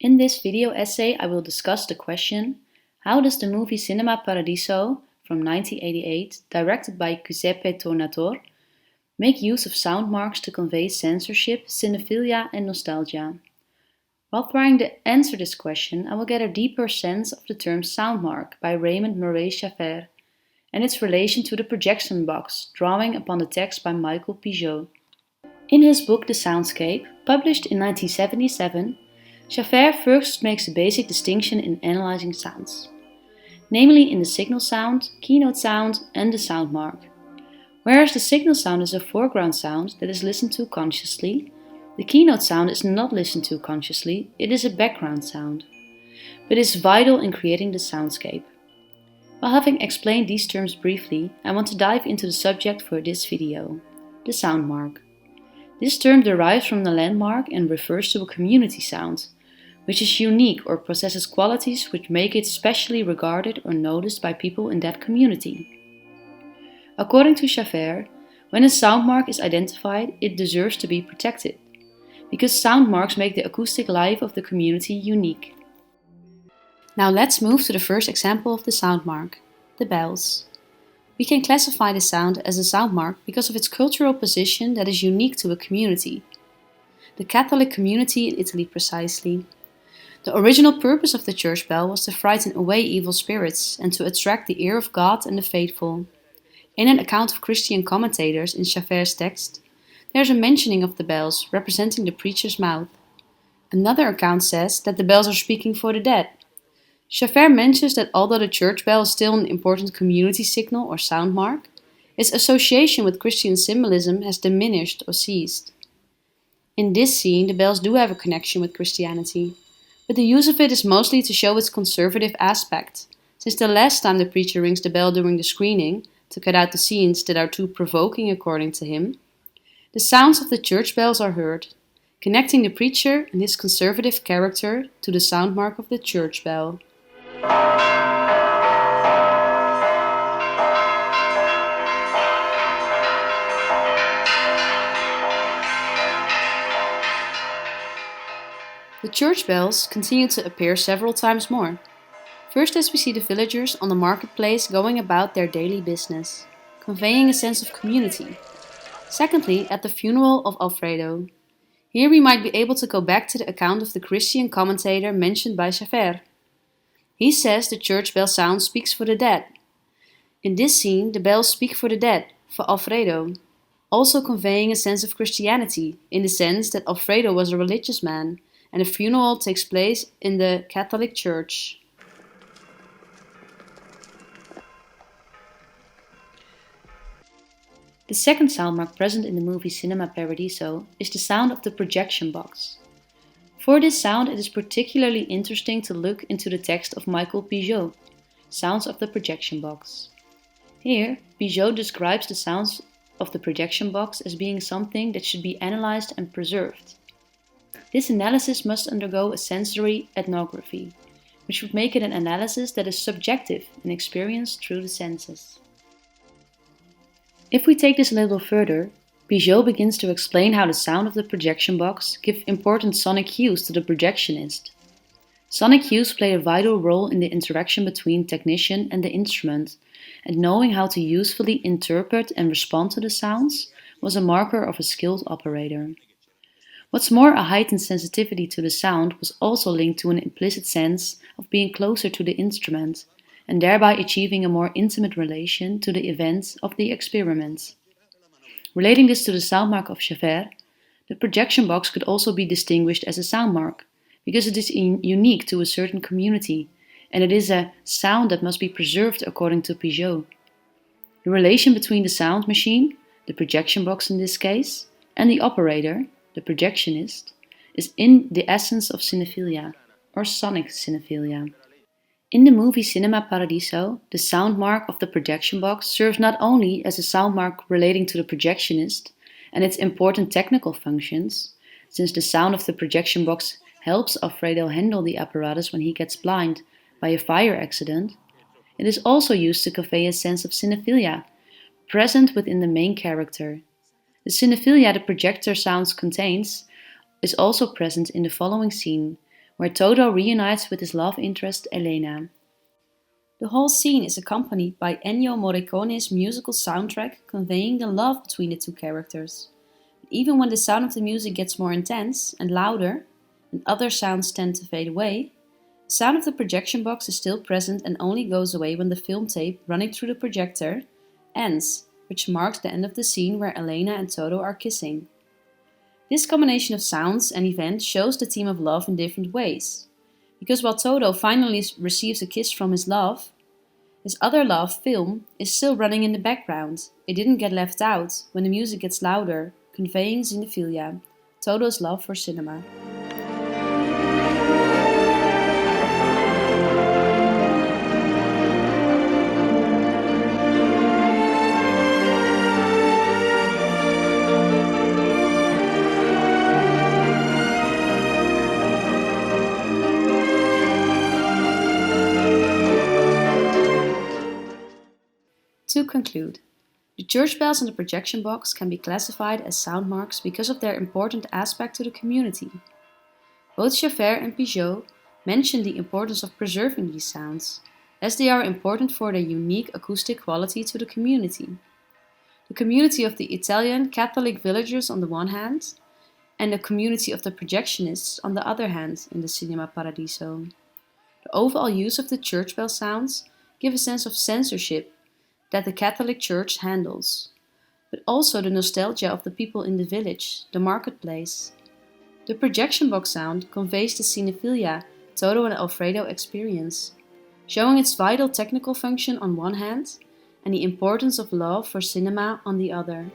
In this video essay, I will discuss the question, how does the movie Cinema Paradiso from 1988, directed by Giuseppe Tornatore, make use of sound marks to convey censorship, cinephilia and nostalgia? While trying to answer this question, I will get a deeper sense of the term soundmark by Raymond Murray Schaeffer and its relation to the projection box, drawing upon the text by Michael Pigeot. In his book The Soundscape, published in 1977, Schaeffer first makes a basic distinction in analyzing sounds, namely in the signal sound, keynote sound and the sound mark. Whereas the signal sound is a foreground sound that is listened to consciously, the keynote sound is not listened to consciously, it is a background sound, but is vital in creating the soundscape. While having explained these terms briefly, I want to dive into the subject for this video, the sound mark. This term derives from the landmark and refers to a community sound, which is unique or possesses qualities which make it specially regarded or noticed by people in that community. According to Schaeffer, when a sound mark is identified, it deserves to be protected, because sound marks make the acoustic life of the community unique. Now let's move to the first example of the sound mark, the bells. We can classify the sound as a sound mark because of its cultural position that is unique to a community. The Catholic community in Italy precisely. The original purpose of the church bell was to frighten away evil spirits and to attract the ear of God and the faithful. In an account of Christian commentators in Schaeffer's text, there is a mentioning of the bells representing the preacher's mouth. Another account says that the bells are speaking for the dead. Schaeffer mentions that although the church bell is still an important community signal or sound mark, its association with Christian symbolism has diminished or ceased. In this scene, the bells do have a connection with Christianity, but the use of it is mostly to show its conservative aspect, since the last time the preacher rings the bell during the screening, to cut out the scenes that are too provoking according to him, the sounds of the church bells are heard, connecting the preacher and his conservative character to the sound mark of the church bell. The church bells continue to appear several times more. First, as we see the villagers on the marketplace going about their daily business, conveying a sense of community. Secondly, at the funeral of Alfredo. Here we might be able to go back to the account of the Christian commentator mentioned by Schaeffer. He says the church bell sound speaks for the dead. In this scene, the bells speak for the dead, for Alfredo, also conveying a sense of Christianity, in the sense that Alfredo was a religious man, and the funeral takes place in the Catholic Church. The second sound mark present in the movie Cinema Paradiso is the sound of the projection box. For this sound, it is particularly interesting to look into the text of Michael Pigeot, Sounds of the Projection Box. Here, Pigeot describes the sounds of the projection box as being something that should be analyzed and preserved. This analysis must undergo a sensory ethnography, which would make it an analysis that is subjective and experienced through the senses. If we take this a little further, Pigeot begins to explain how the sound of the projection box gives important sonic cues to the projectionist. Sonic cues play a vital role in the interaction between technician and the instrument, and knowing how to usefully interpret and respond to the sounds was a marker of a skilled operator. What's more, a heightened sensitivity to the sound was also linked to an implicit sense of being closer to the instrument, and thereby achieving a more intimate relation to the events of the experiment. Relating this to the sound mark of Schaeffer, the projection box could also be distinguished as a sound mark, because it is unique to a certain community, and it is a sound that must be preserved according to Pigeot. The relation between the sound machine, the projection box in this case, and the operator, the projectionist, is in the essence of cinephilia, or sonic cinephilia. In the movie Cinema Paradiso, the sound mark of the projection box serves not only as a sound mark relating to the projectionist and its important technical functions, since the sound of the projection box helps Alfredo handle the apparatus when he gets blind by a fire accident, it is also used to convey a sense of cinephilia, present within the main character. The cinephilia the projector sounds contains is also present in the following scene, where Toto reunites with his love interest Elena. The whole scene is accompanied by Ennio Morricone's musical soundtrack conveying the love between the two characters. Even when the sound of the music gets more intense and louder, and other sounds tend to fade away, the sound of the projection box is still present and only goes away when the film tape running through the projector ends, which marks the end of the scene where Elena and Toto are kissing. This combination of sounds and events shows the theme of love in different ways. Because while Toto finally receives a kiss from his love, his other love, film, is still running in the background. It didn't get left out when the music gets louder, conveying cinephilia, Toto's love for cinema. To conclude, the church bells on the projection box can be classified as sound marks because of their important aspect to the community. Both Javert and Pigeot mention the importance of preserving these sounds, as they are important for their unique acoustic quality to the community. The community of the Italian Catholic villagers on the one hand, and the community of the projectionists on the other hand in the Cinema Paradiso. The overall use of the church bell sounds give a sense of censorship that the Catholic Church handles, but also the nostalgia of the people in the village, the marketplace. The projection box sound conveys the cinephilia Toto and Alfredo experience, showing its vital technical function on one hand and the importance of love for cinema on the other.